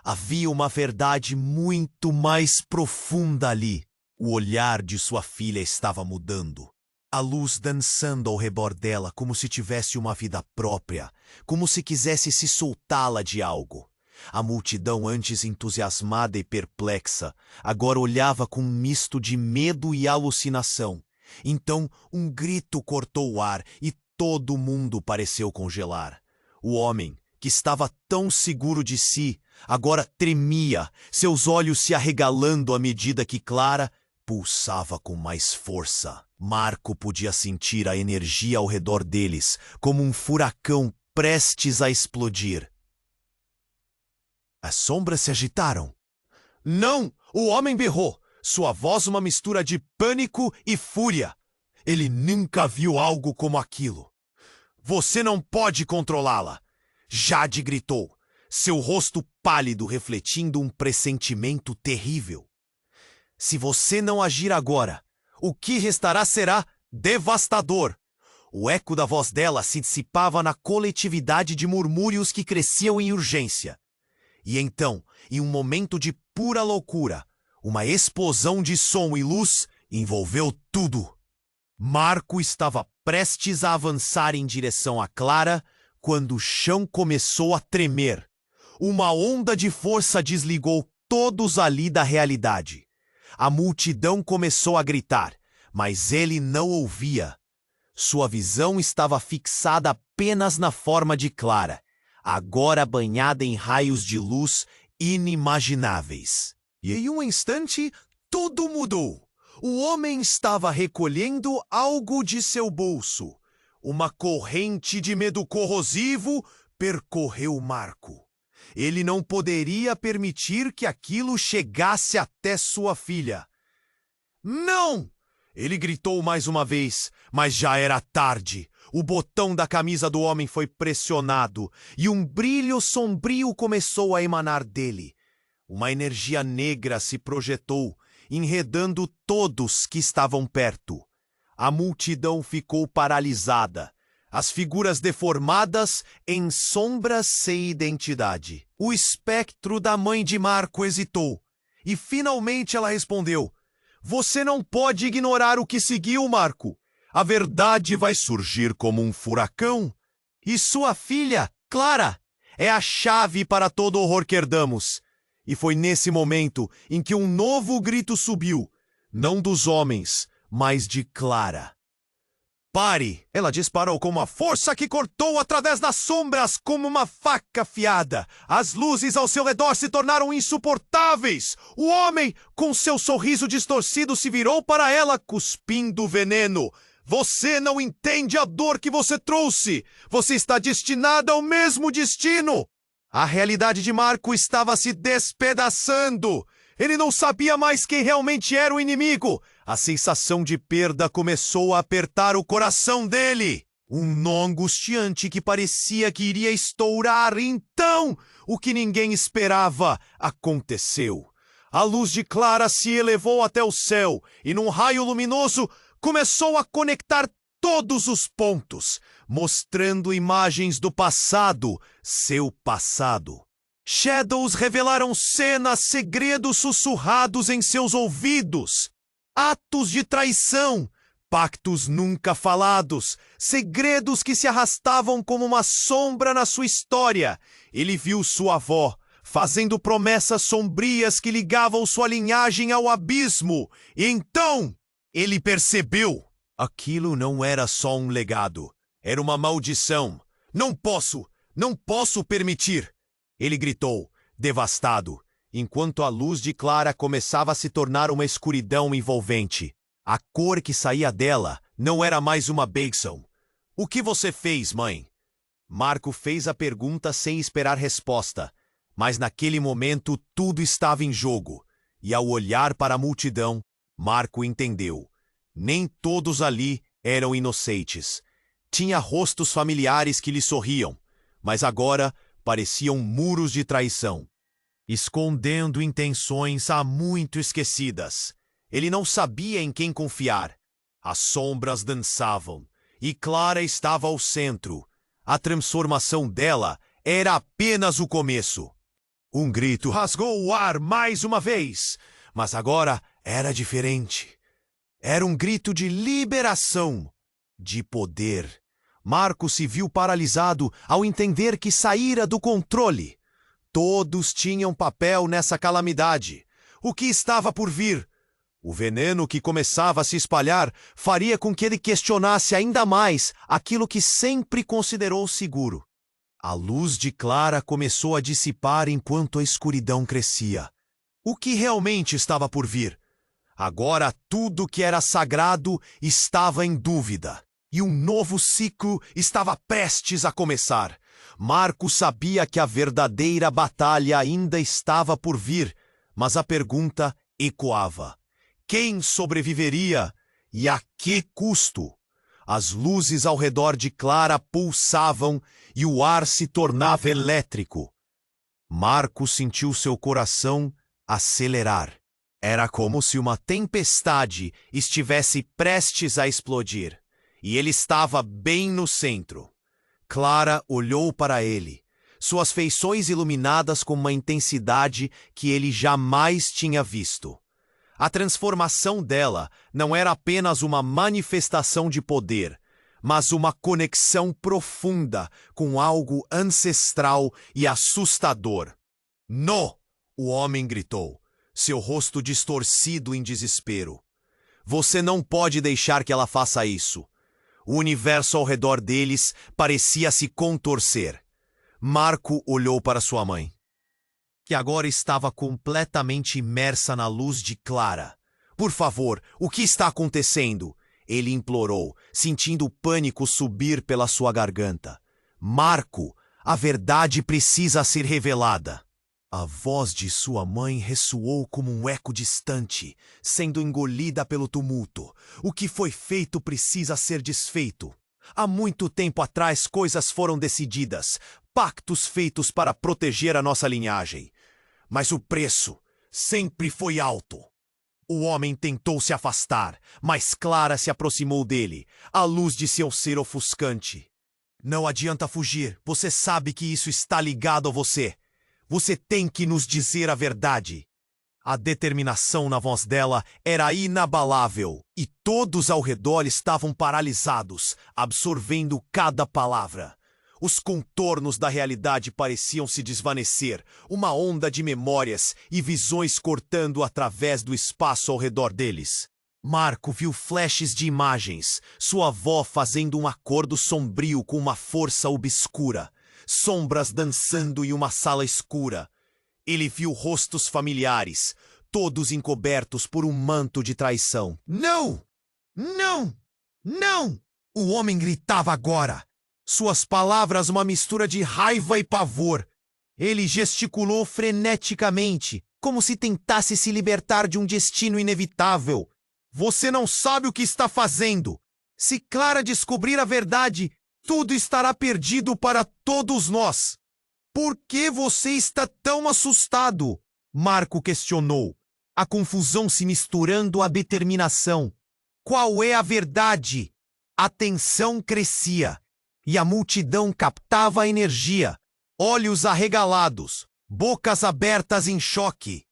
Havia uma verdade muito mais profunda ali. O olhar de sua filha estava mudando. A luz dançando ao redor dela como se tivesse uma vida própria, como se quisesse se soltá-la de algo. A multidão, antes entusiasmada e perplexa, agora olhava com um misto de medo e alucinação. Então, um grito cortou o ar e todo mundo pareceu congelar. O homem, que estava tão seguro de si, agora tremia, seus olhos se arregalando à medida que Clara pulsava com mais força. Marco podia sentir a energia ao redor deles, como um furacão prestes a explodir. As sombras se agitaram. Não! O homem berrou, sua voz uma mistura de pânico e fúria. Ele nunca viu algo como aquilo. Você não pode controlá-la! Jade gritou, seu rosto pálido refletindo um pressentimento terrível. Se você não agir agora, o que restará será devastador. O eco da voz dela se dissipava na coletividade de murmúrios que cresciam em urgência. E então, em um momento de pura loucura, uma explosão de som e luz envolveu tudo. Marco estava prestes a avançar em direção a Clara quando o chão começou a tremer. Uma onda de força desligou todos ali da realidade. A multidão começou a gritar, mas ele não ouvia. Sua visão estava fixada apenas na forma de Clara, agora banhada em raios de luz inimagináveis. E em um instante, tudo mudou. O homem estava recolhendo algo de seu bolso. Uma corrente de medo corrosivo percorreu Marco. Ele não poderia permitir que aquilo chegasse até sua filha. Não! Ele gritou mais uma vez, mas já era tarde. O botão da camisa do homem foi pressionado e um brilho sombrio começou a emanar dele. Uma energia negra se projetou, enredando todos que estavam perto. A multidão ficou paralisada. As figuras deformadas em sombras sem identidade. O espectro da mãe de Marco hesitou, e finalmente ela respondeu: você não pode ignorar o que seguiu, Marco. A verdade vai surgir como um furacão. E sua filha, Clara, é a chave para todo o horror que herdamos. E foi nesse momento em que um novo grito subiu, não dos homens, mas de Clara. Pare! Ela disparou com uma força que cortou através das sombras como uma faca afiada. As luzes ao seu redor se tornaram insuportáveis. O homem, com seu sorriso distorcido, se virou para ela, cuspindo veneno. Você não entende a dor que você trouxe! Você está destinada ao mesmo destino! A realidade de Marco estava se despedaçando! Ele não sabia mais quem realmente era o inimigo! A sensação de perda começou a apertar o coração dele! Um nó angustiante que parecia que iria estourar. Então, o que ninguém esperava aconteceu. A luz de Clara se elevou até o céu e, num raio luminoso, começou a conectar todos os pontos, mostrando imagens do passado, seu passado. Shadows revelaram cenas, segredos sussurrados em seus ouvidos, atos de traição, pactos nunca falados, segredos que se arrastavam como uma sombra na sua história. Ele viu sua avó fazendo promessas sombrias que ligavam sua linhagem ao abismo. E então ele percebeu. Aquilo não era só um legado. Era uma maldição. Não posso permitir! Ele gritou, devastado, enquanto a luz de Clara começava a se tornar uma escuridão envolvente. A cor que saía dela não era mais uma bênção. O que você fez, mãe? Marco fez a pergunta sem esperar resposta, mas naquele momento tudo estava em jogo, e ao olhar para a multidão, Marco entendeu. Nem todos ali eram inocentes. Tinha rostos familiares que lhe sorriam, mas agora pareciam muros de traição, escondendo intenções há muito esquecidas. Ele não sabia em quem confiar. As sombras dançavam, e Clara estava ao centro. A transformação dela era apenas o começo. Um grito rasgou o ar mais uma vez, mas agora era diferente. Era um grito de liberação, de poder. Marco se viu paralisado ao entender que saíra do controle. Todos tinham papel nessa calamidade. O que estava por vir? O veneno que começava a se espalhar faria com que ele questionasse ainda mais aquilo que sempre considerou seguro. A luz de Clara começou a dissipar enquanto a escuridão crescia. O que realmente estava por vir? Agora tudo que era sagrado estava em dúvida. E um novo ciclo estava prestes a começar. Marco sabia que a verdadeira batalha ainda estava por vir, mas a pergunta ecoava. Quem sobreviveria? E a que custo? As luzes ao redor de Clara pulsavam e o ar se tornava elétrico. Marco sentiu seu coração acelerar. Era como se uma tempestade estivesse prestes a explodir. E ele estava bem no centro. Clara olhou para ele, suas feições iluminadas com uma intensidade que ele jamais tinha visto. A transformação dela não era apenas uma manifestação de poder, mas uma conexão profunda com algo ancestral e assustador. "No!" o homem gritou, seu rosto distorcido em desespero. "Você não pode deixar que ela faça isso." O universo ao redor deles parecia se contorcer. Marco olhou para sua mãe, que agora estava completamente imersa na luz de Clara. "Por favor, o que está acontecendo?" ele implorou, sentindo o pânico subir pela sua garganta. "Marco, a verdade precisa ser revelada." A voz de sua mãe ressoou como um eco distante, sendo engolida pelo tumulto. "O que foi feito precisa ser desfeito. Há muito tempo atrás coisas foram decididas, pactos feitos para proteger a nossa linhagem. Mas o preço sempre foi alto." O homem tentou se afastar, mas Clara se aproximou dele, a luz de seu ser ofuscante. "Não adianta fugir, você sabe que isso está ligado a você. Você tem que nos dizer a verdade." A determinação na voz dela era inabalável, e todos ao redor estavam paralisados, absorvendo cada palavra. Os contornos da realidade pareciam se desvanecer, uma onda de memórias e visões cortando através do espaço ao redor deles. Marco viu flashes de imagens, sua avó fazendo um acordo sombrio com uma força obscura, sombras dançando em uma sala escura. Ele viu rostos familiares, todos encobertos por um manto de traição. "Não! Não! Não! O homem gritava agora. Suas palavras uma mistura de raiva e pavor. Ele gesticulou freneticamente, como se tentasse se libertar de um destino inevitável. Você não sabe o que está fazendo. Se Clara descobrir a verdade, tudo estará perdido para todos nós. Por que você está tão assustado? Marco questionou, a confusão se misturando à determinação. Qual é a verdade? A tensão crescia, e a multidão captava a energia, olhos arregalados, bocas abertas em choque.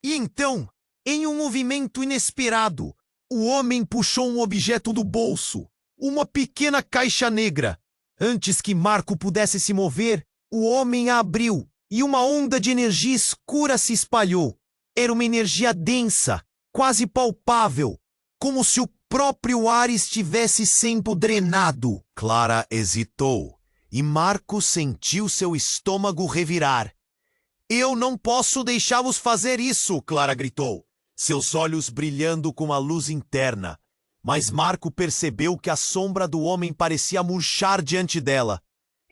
E então, em um movimento inesperado, o homem puxou um objeto do bolso, uma pequena caixa negra. Antes que Marco pudesse se mover, o homem a abriu e uma onda de energia escura se espalhou. Era uma energia densa, quase palpável, como se o próprio ar estivesse sendo drenado. Clara hesitou e Marco sentiu seu estômago revirar. Eu não posso deixá-los fazer isso, Clara gritou, seus olhos brilhando com a luz interna. Mas Marco percebeu que a sombra do homem parecia murchar diante dela.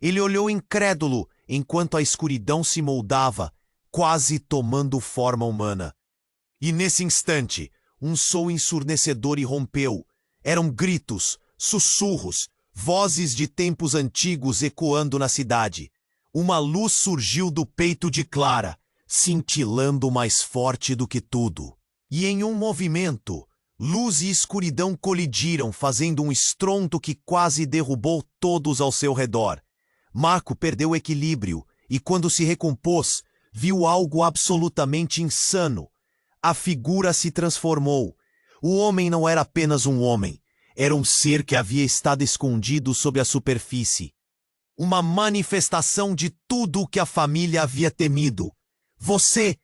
Ele olhou incrédulo enquanto a escuridão se moldava, quase tomando forma humana. E nesse instante, um som ensurdecedor irrompeu. Eram gritos, sussurros, vozes de tempos antigos ecoando na cidade. Uma luz surgiu do peito de Clara, cintilando mais forte do que tudo. E em um movimento, luz e escuridão colidiram, fazendo um estrondo que quase derrubou todos ao seu redor. Marco perdeu o equilíbrio e, quando se recompôs, viu algo absolutamente insano. A figura se transformou. O homem não era apenas um homem. Era um ser que havia estado escondido sob a superfície. Uma manifestação de tudo o que a família havia temido. Você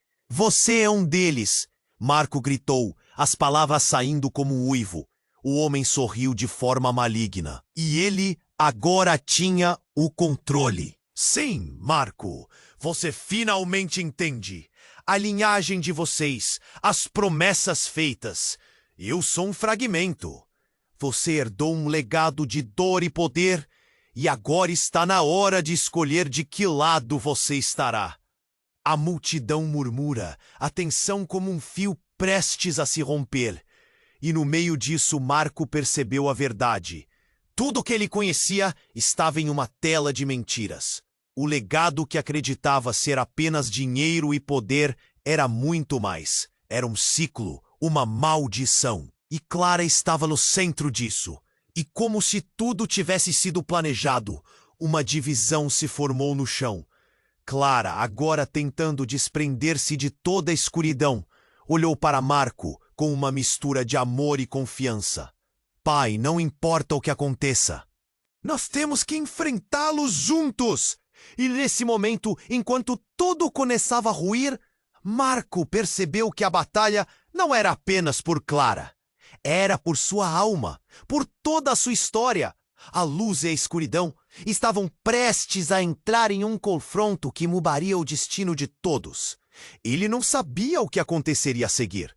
é um deles! Marco gritou, as palavras saindo como uivo. O homem sorriu de forma maligna. E ele agora tinha o controle. Sim, Marco, você finalmente entende. A linhagem de vocês, as promessas feitas. Eu sou um fragmento. Você herdou um legado de dor e poder, e agora está na hora de escolher de que lado você estará. A multidão murmura, a tensão como um fio prestes a se romper. E no meio disso Marco percebeu a verdade. Tudo o que ele conhecia estava em uma tela de mentiras. O legado que acreditava ser apenas dinheiro e poder era muito mais. Era um ciclo, uma maldição. E Clara estava no centro disso. E como se tudo tivesse sido planejado, uma divisão se formou no chão. Clara, agora tentando desprender-se de toda a escuridão, olhou para Marco com uma mistura de amor e confiança. Pai, não importa o que aconteça. Nós temos que enfrentá-los juntos! E nesse momento, enquanto tudo começava a ruir, Marco percebeu que a batalha não era apenas por Clara. Era por sua alma, por toda a sua história. A luz e a escuridão estavam prestes a entrar em um confronto que mudaria o destino de todos. Ele não sabia o que aconteceria a seguir.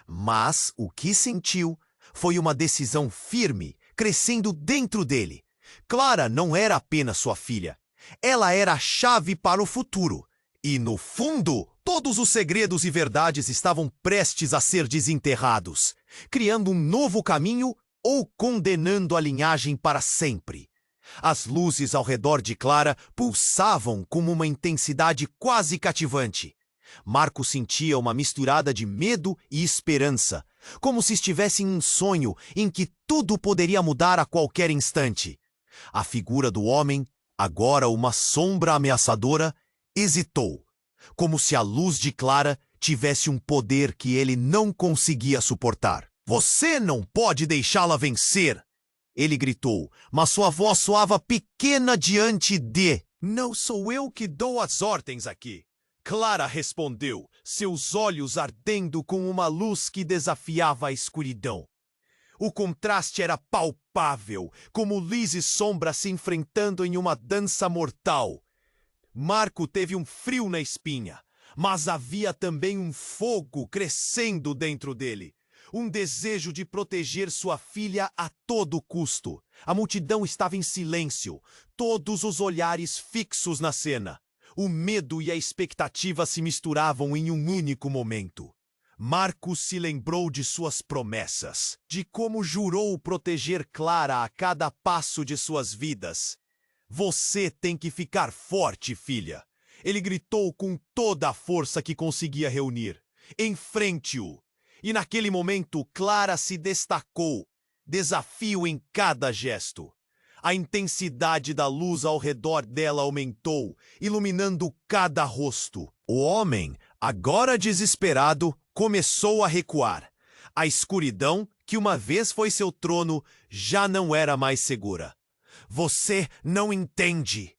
Mas o que sentiu foi uma decisão firme, crescendo dentro dele. Clara não era apenas sua filha. Ela era a chave para o futuro. E, no fundo, todos os segredos e verdades estavam prestes a ser desenterrados, criando um novo caminho ou condenando a linhagem para sempre. As luzes ao redor de Clara pulsavam com uma intensidade quase cativante. Marco sentia uma misturada de medo e esperança, como se estivesse em um sonho em que tudo poderia mudar a qualquer instante. A figura do homem, agora uma sombra ameaçadora, hesitou, como se a luz de Clara tivesse um poder que ele não conseguia suportar. Você não pode deixá-la vencer! Ele gritou, mas sua voz soava pequena diante de... Não sou eu que dou as ordens aqui. Clara respondeu, seus olhos ardendo com uma luz que desafiava a escuridão. O contraste era palpável, como luz e sombra se enfrentando em uma dança mortal. Marco teve um frio na espinha, mas havia também um fogo crescendo dentro dele. um desejo de proteger sua filha a todo custo. A multidão estava em silêncio, todos os olhares fixos na cena. O medo e a expectativa se misturavam em um único momento. Marco se lembrou de suas promessas, de como jurou proteger Clara a cada passo de suas vidas. Você tem que ficar forte, filha. Ele gritou com toda a força que conseguia reunir. Enfrente-o. E naquele momento, Clara se destacou, desafio em cada gesto. A intensidade da luz ao redor dela aumentou, iluminando cada rosto. O homem, agora desesperado, começou a recuar. A escuridão, que uma vez foi seu trono, já não era mais segura. Você não entende,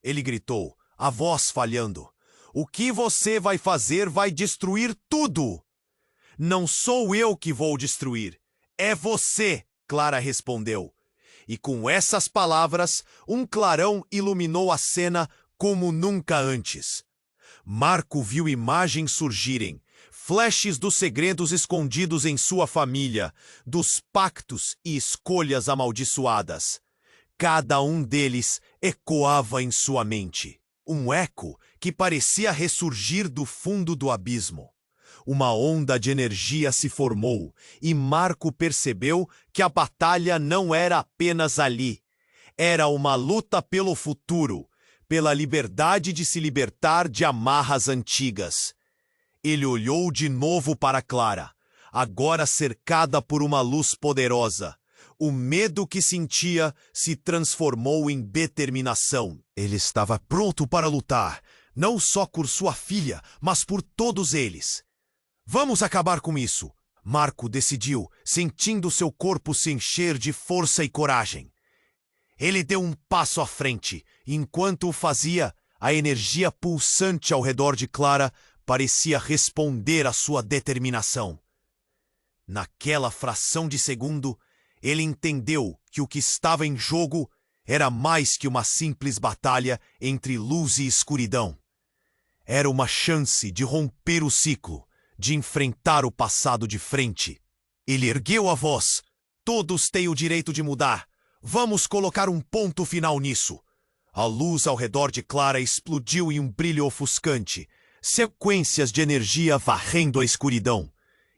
ele gritou, a voz falhando. O que você vai fazer vai destruir tudo. Não sou eu que vou destruir, é você, Clara respondeu. E com essas palavras, um clarão iluminou a cena como nunca antes. Marco viu imagens surgirem, flashes dos segredos escondidos em sua família, dos pactos e escolhas amaldiçoadas. Cada um deles ecoava em sua mente, um eco que parecia ressurgir do fundo do abismo. Uma onda de energia se formou e Marco percebeu que a batalha não era apenas ali. Era uma luta pelo futuro, pela liberdade de se libertar de amarras antigas. Ele olhou de novo para Clara, agora cercada por uma luz poderosa. O medo que sentia se transformou em determinação. Ele estava pronto para lutar, não só por sua filha, mas por todos eles. Vamos acabar com isso, Marco decidiu, sentindo seu corpo se encher de força e coragem. Ele deu um passo à frente, e enquanto o fazia, a energia pulsante ao redor de Clara parecia responder à sua determinação. Naquela fração de segundo, ele entendeu que o que estava em jogo era mais que uma simples batalha entre luz e escuridão. Era uma chance de romper o ciclo, de enfrentar o passado de frente. Ele ergueu a voz. Todos têm o direito de mudar. Vamos colocar um ponto final nisso. A luz ao redor de Clara explodiu em um brilho ofuscante, sequências de energia varrendo a escuridão.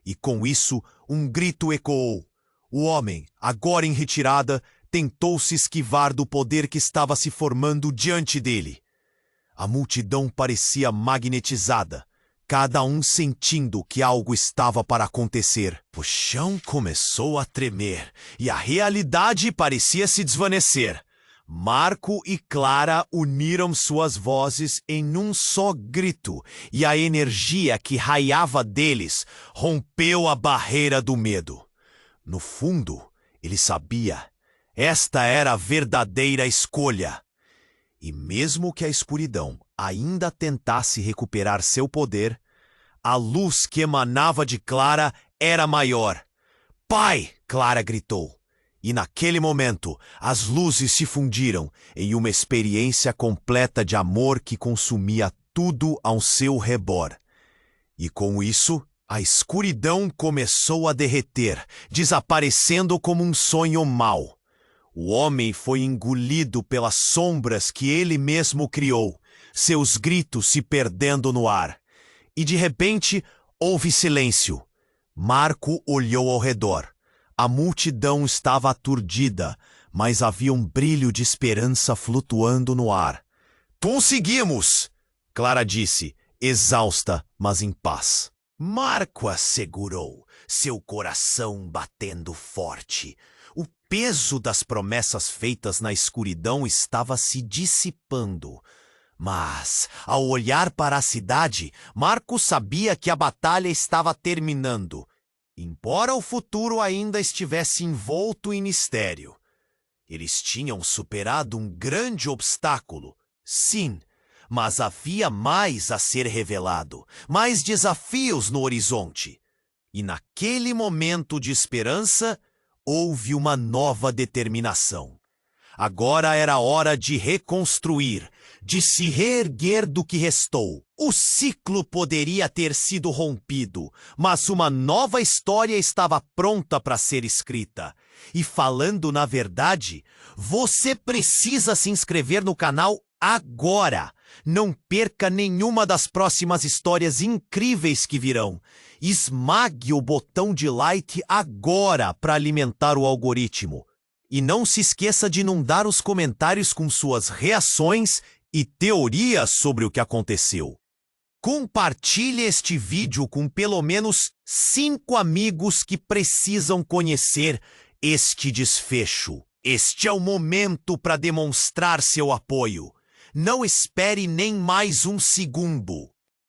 E com isso, um grito ecoou. O homem, agora em retirada, tentou se esquivar do poder que estava se formando diante dele. A multidão parecia magnetizada, cada um sentindo que algo estava para acontecer. O chão começou a tremer e a realidade parecia se desvanecer. Marco e Clara uniram suas vozes em um só grito e a energia que raiava deles rompeu a barreira do medo. No fundo, ele sabia, esta era a verdadeira escolha. E mesmo que a escuridão ainda tentasse recuperar seu poder, a luz que emanava de Clara era maior. Pai! Clara gritou. E naquele momento, as luzes se fundiram em uma experiência completa de amor que consumia tudo ao seu redor. E com isso, a escuridão começou a derreter, desaparecendo como um sonho mau. O homem foi engolido pelas sombras que ele mesmo criou, seus gritos se perdendo no ar. E de repente, houve silêncio. Marco olhou ao redor. A multidão estava aturdida, mas havia um brilho de esperança flutuando no ar. Conseguimos! Clara disse, exausta, mas em paz. Marco assegurou, seu coração batendo forte. O peso das promessas feitas na escuridão estava se dissipando. Mas, ao olhar para a cidade, Marco sabia que a batalha estava terminando. Embora o futuro ainda estivesse envolto em mistério. Eles tinham superado um grande obstáculo, sim, mas havia mais a ser revelado, mais desafios no horizonte. E naquele momento de esperança, houve uma nova determinação. Agora era hora de reconstruir, de se reerguer do que restou. O ciclo poderia ter sido rompido, mas uma nova história estava pronta para ser escrita. E falando na verdade, você precisa se inscrever no canal agora. Não perca nenhuma das próximas histórias incríveis que virão. Esmague o botão de like agora para alimentar o algoritmo. E não se esqueça de inundar os comentários com suas reações e teorias sobre o que aconteceu. Compartilhe este vídeo com pelo menos 5 amigos que precisam conhecer este desfecho. Este é o momento para demonstrar seu apoio. Não espere nem mais um segundo.